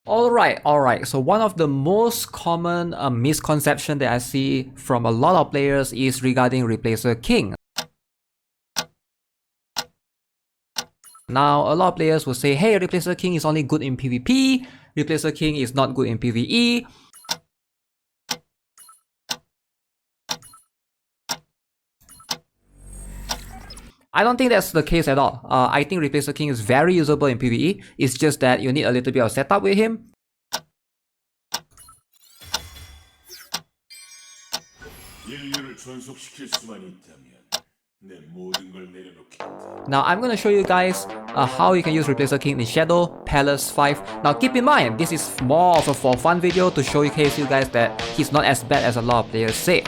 Alright. So one of the most common misconception that I see from a lot of players is regarding Replacer King. Now, a lot of players will say, hey, Replacer King is only good in PvP, Replacer King is not good in PvE. I don't think that's the case at all. I think Replacer King is very usable in PvE. It's just that you need a little bit of setup with him. Now I'm gonna show you guys how you can use Replacer King in Shadow Palace 5. Now keep in mind, this is more of a for fun video to showcase you guys that he's not as bad as a lot of players say.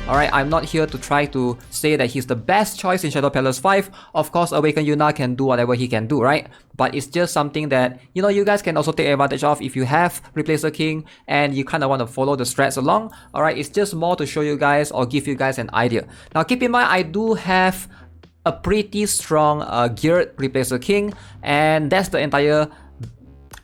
Alright, I'm not here to try to say that he's the best choice in Shadow Palace 5. Of course, Awakened Yuna can do whatever he can do, right? But it's just something that, you know, you guys can also take advantage of if you have Replacer King and you kind of want to follow the strats along. Alright, it's just more to show you guys or give you guys an idea. Now, keep in mind, I do have a pretty strong geared Replacer King, and that's the entire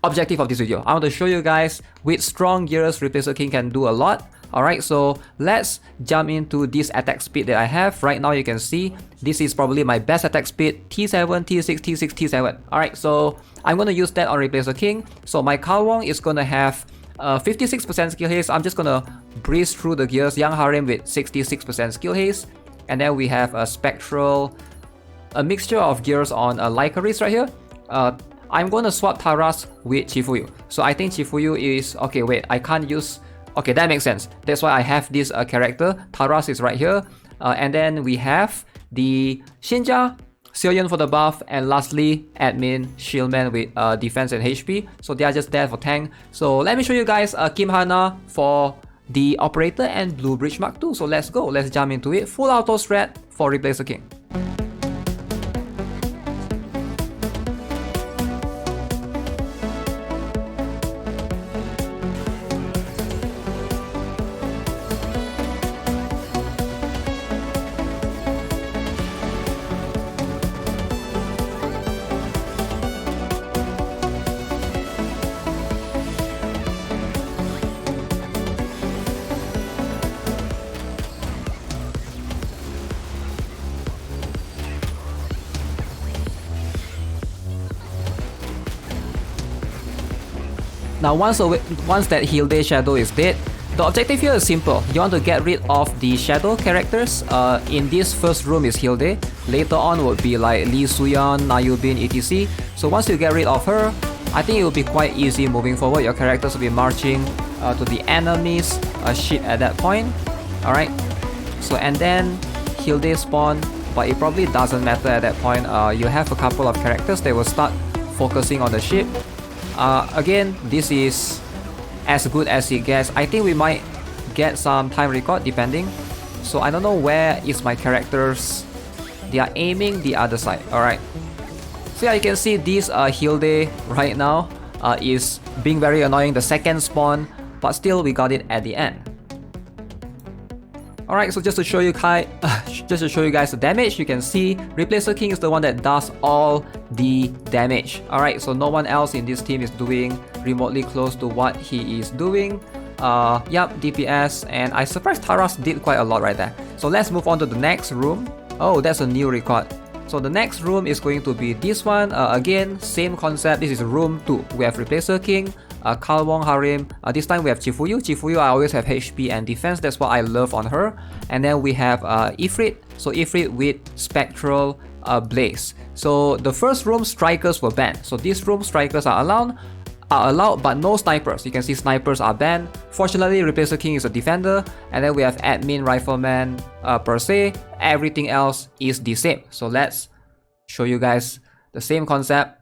objective of this video. I want to show you guys with strong gears, Replacer King can do a lot. Alright, so let's jump into this attack speed that I have. Right now you can see this is probably my best attack speed, T7, T6, T6, T7. Alright, so I'm going to use that on Replacer King. So my Kalwong is going to have 56% skill haste. I'm just going to breeze through the gears. Young Harem with 66% skill haste. And then we have a Spectral, a mixture of gears on a Lycaris right here. I'm going to swap Taras with Chifuyu. So I think Chifuyu is... Okay, wait, I can't use... Okay, that makes sense. That's why I have this character. Taras is right here. And then we have the Shinja, Seoyeon for the buff, and lastly, Admin, Shieldman with defense and HP. So they are just there for tank. So let me show you guys Kim Hana for the Operator and Blue Bridge Mark II. So let's go. Let's jump into it. Full auto strat for Replacer King. Now once that Heal Day Shadow is dead, the objective here is simple. You want to get rid of the Shadow characters. In this first room is Heal Day. Later on would be like Lee Suyeon, Nayubin, etc. So once you get rid of her, I think it will be quite easy moving forward. Your characters will be marching to the enemy's ship at that point. Alright. So and then Heal Day spawn, but it probably doesn't matter at that point. You have a couple of characters that will start focusing on the ship. Again, this is as good as it gets. I think we might get some time record depending. So I don't know where is my characters. They are aiming the other side. Alright. So yeah, you can see this Heal Day right now is being very annoying. The second spawn, but still we got it at the end. Alright, so just to show you guys the damage, you can see Replacer King is the one that does all the damage. Alright, so no one else in this team is doing remotely close to what he is doing. Yup, DPS, and I surprised Taras did quite a lot right there. So let's move on to the next room. Oh, that's a new record. So the next room is going to be this one. Again, same concept. This is room 2. We have Replacer King, Kalwong Harim. This time we have Chifuyu. Chifuyu, I always have HP and defense. That's what I love on her. And then we have Ifrit. So Ifrit with Spectral Blaze. So the first room, strikers were banned. So this room, strikers are allowed, but no snipers. You can see snipers are banned. Fortunately, Replacer King is a defender, and then we have admin rifleman per se. Everything else is the same. So let's show you guys the same concept.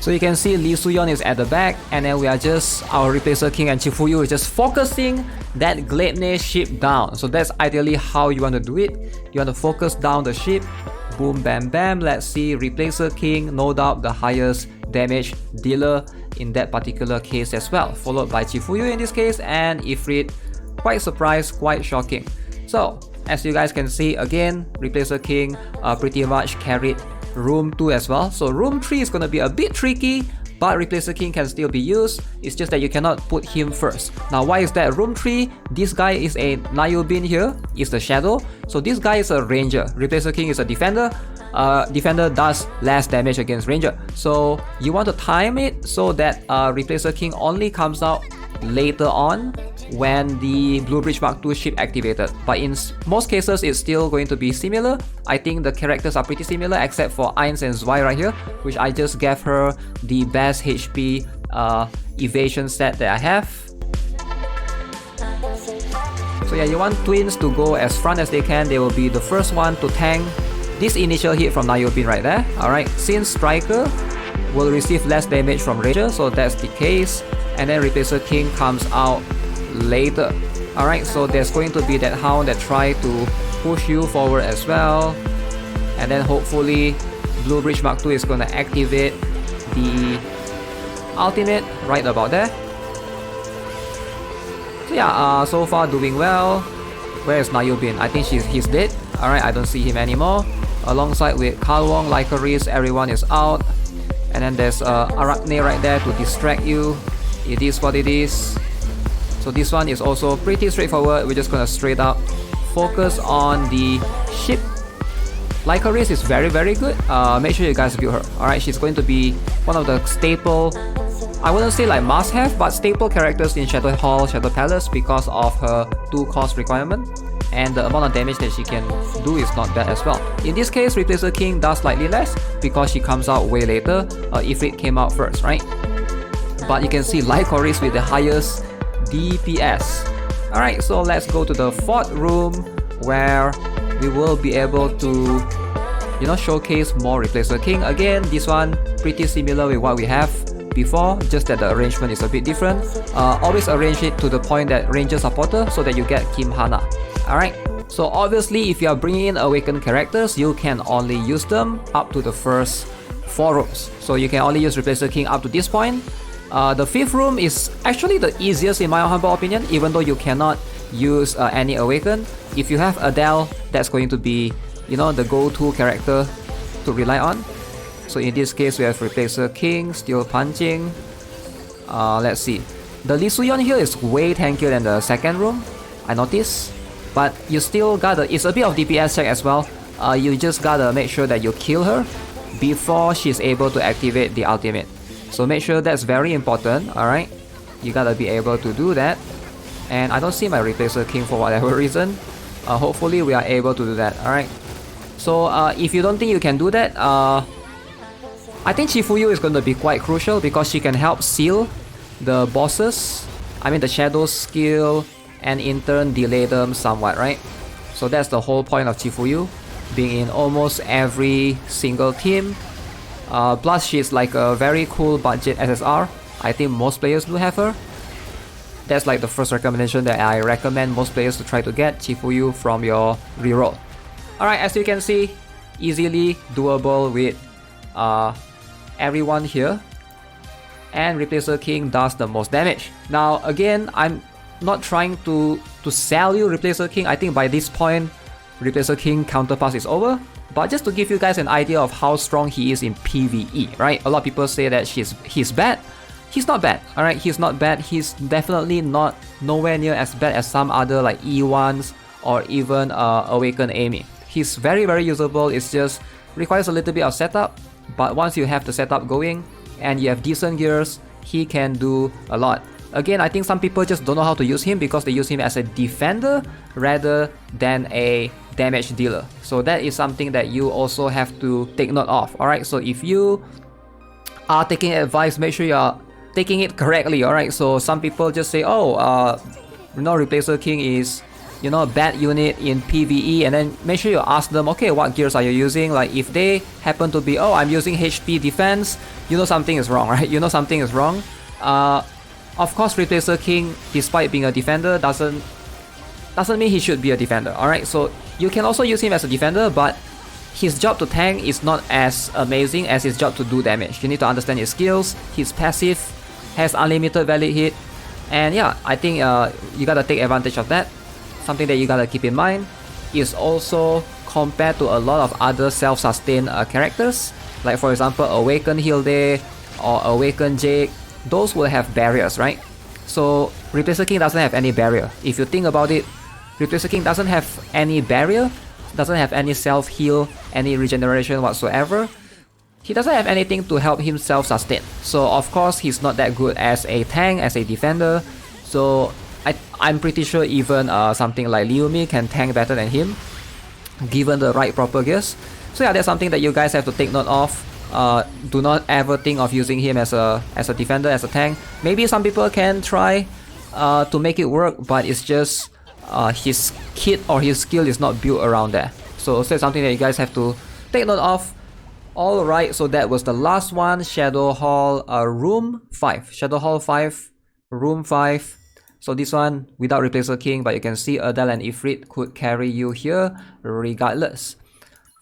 So you can see Lee Suyeon is at the back, and then we are just, our Replacer King and Chifuyu is just focusing that Gleipnir ship down. So that's ideally how you want to do it. You want to focus down the ship. Boom, bam, bam. Let's see, Replacer King, no doubt the highest damage dealer in that particular case as well. Followed by Chifuyu in this case, and Ifrit. Quite surprised, quite shocking. So, as you guys can see, again, Replacer King pretty much carried room 2 as well. So room 3 is going to be a bit tricky, but Replacer King can still be used. It's just that you cannot put him first. Now why is that? Room 3, this guy is a Nayobin here, is the shadow. So this guy is a ranger. Replacer King is a defender. Defender does less damage against ranger. So you want to time it so that Replacer King only comes out later on when the Blue Bridge Mark II ship activated. But in most cases, it's still going to be similar. I think the characters are pretty similar except for Ainz and Zwei right here, which I just gave her the best HP evasion set that I have. So yeah, you want twins to go as front as they can. They will be the first one to tank this initial hit from Nayobin right there. Alright, since Striker will receive less damage from Ranger, so that's the case. And then Replacer King comes out later. Alright, so there's going to be that Hound that try to push you forward as well. And then hopefully Blue Bridge Mark II is going to activate the ultimate right about there. So yeah, so far doing well. Where is Nayobin? I think he's dead. Alright, I don't see him anymore. Alongside with Kalwong, Lycoris, everyone is out. And then there's Arachne right there to distract you. It is what it is. So this one is also pretty straightforward. We're just gonna straight up focus on the ship. Lycoris is very good. Make sure you guys build her. Alright, she's going to be one of the staple, I wouldn't say like must have, but staple characters in Shadow Hall, Shadow Palace because of her 2 cost requirement. And the amount of damage that she can do is not bad as well. In this case, Replacer King does slightly less because she comes out way later. Ifrit came out first, right? But you can see Lycoris with the highest DPS. Alright, so let's go to the 4th room where we will be able to, you know, showcase more Replacer King. Again, this one pretty similar with what we have before, just that the arrangement is a bit different. Always arrange it to the point that Ranger supporter so that you get Kim Hana. Alright, so obviously if you are bringing in awakened characters, you can only use them up to the first 4 rooms. So you can only use Replacer King up to this point. The 5th room is actually the easiest in my humble opinion, even though you cannot use any awaken. If you have Adele, that's going to be, you know, the go-to character to rely on. So in this case, we have Replacer King, still punching. Let's see. The Lee Suyeon here is way tankier than the 2nd room, I noticed. but you still gotta, it's a bit of DPS check as well. You just gotta make sure that you kill her before she's able to activate the ultimate. So make sure that's very important, alright? You gotta be able to do that. And I don't see my Replacer King for whatever reason. Hopefully we are able to do that, alright? So if you don't think you can do that, I think Chifuyu is going to be quite crucial because she can help seal the bosses, I mean the shadow skill, and in turn delay them somewhat, right? So that's the whole point of Chifuyu, being in almost every single team. Plus she's like a very cool budget SSR. I think most players do have her. That's like the first recommendation that I recommend most players to try to get Chifuyu from your reroll. Alright, as you can see, easily doable with everyone here. And Replacer King does the most damage. Now again, I'm not trying to sell you Replacer King. I think by this point, Replacer King counterpass is over. But just to give you guys an idea of how strong he is in PVE, right? A lot of people say that he's bad. He's not bad, alright? He's not bad. He's definitely not nowhere near as bad as some other like E1s or even Awakened Amy. He's very, very usable. It's just requires a little bit of setup. But once you have the setup going and you have decent gears, he can do a lot. Again, I think some people just don't know how to use him because they use him as a defender rather than a damage dealer. So that is something that you also have to take note of, alright? So if you are taking advice, make sure you are taking it correctly, alright? So some people just say, oh, Replacer King is, you know, a bad unit in PVE, and then make sure you ask them, okay, what gears are you using? Like if they happen to be, oh, I'm using HP defense, you know something is wrong, right? You know something is wrong. Of course, Replacer King, despite being a defender, doesn't mean he should be a defender, alright? So you can also use him as a defender, but his job to tank is not as amazing as his job to do damage. You need to understand his skills. His passive has unlimited valid hit, and yeah, I think you gotta take advantage of that. Something that you gotta keep in mind is also compared to a lot of other self-sustained characters, like for example Awakened Hilde or Awakened Jake. Those will have barriers, right? So Replacer King doesn't have any barrier. If you think about it, Replacer King doesn't have any barrier, doesn't have any self-heal, any regeneration whatsoever. He doesn't have anything to help him self-sustain. So of course he's not that good as a tank, as a defender. So I'm pretty sure even something like Liumi can tank better than him, given the right proper gears. So yeah, that's something that you guys have to take note of. Do not ever think of using him as a defender, as a tank. Maybe some people can try to make it work, but it's just his kit or his skill is not built around that. So that's something that you guys have to take note of. Alright, so that was the last one, Shadow Hall Room 5. Shadow Hall 5, Room 5. So this one without Replacer King, but you can see Adele and Ifrit could carry you here regardless.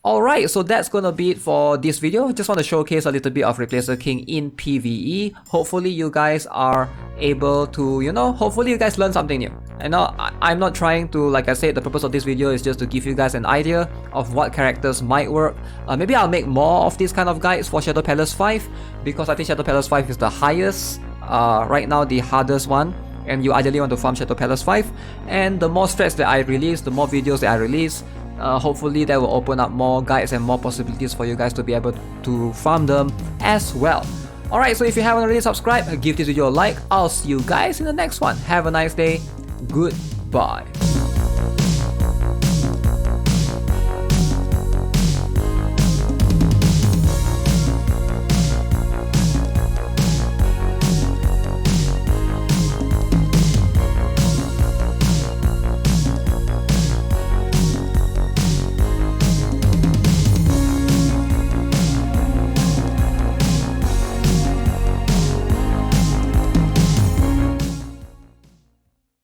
Alright, so that's gonna be it for this video. Just want to showcase a little bit of Replacer King in PvE. Hopefully you guys are able to, you know, hopefully you guys learn something new. I know I'm not trying to, like I said, the purpose of this video is just to give you guys an idea of what characters might work. Maybe I'll make more of these kind of guides for Shadow Palace 5, because I think Shadow Palace 5 is the highest, right now the hardest one. And you ideally want to farm Shadow Palace 5. And the more strats that I release, the more videos that I release, hopefully that will open up more guides and more possibilities for you guys to be able to farm them as well. Alright, so if you haven't already subscribed, give this video a like. I'll see you guys in the next one. Have a nice day. Goodbye.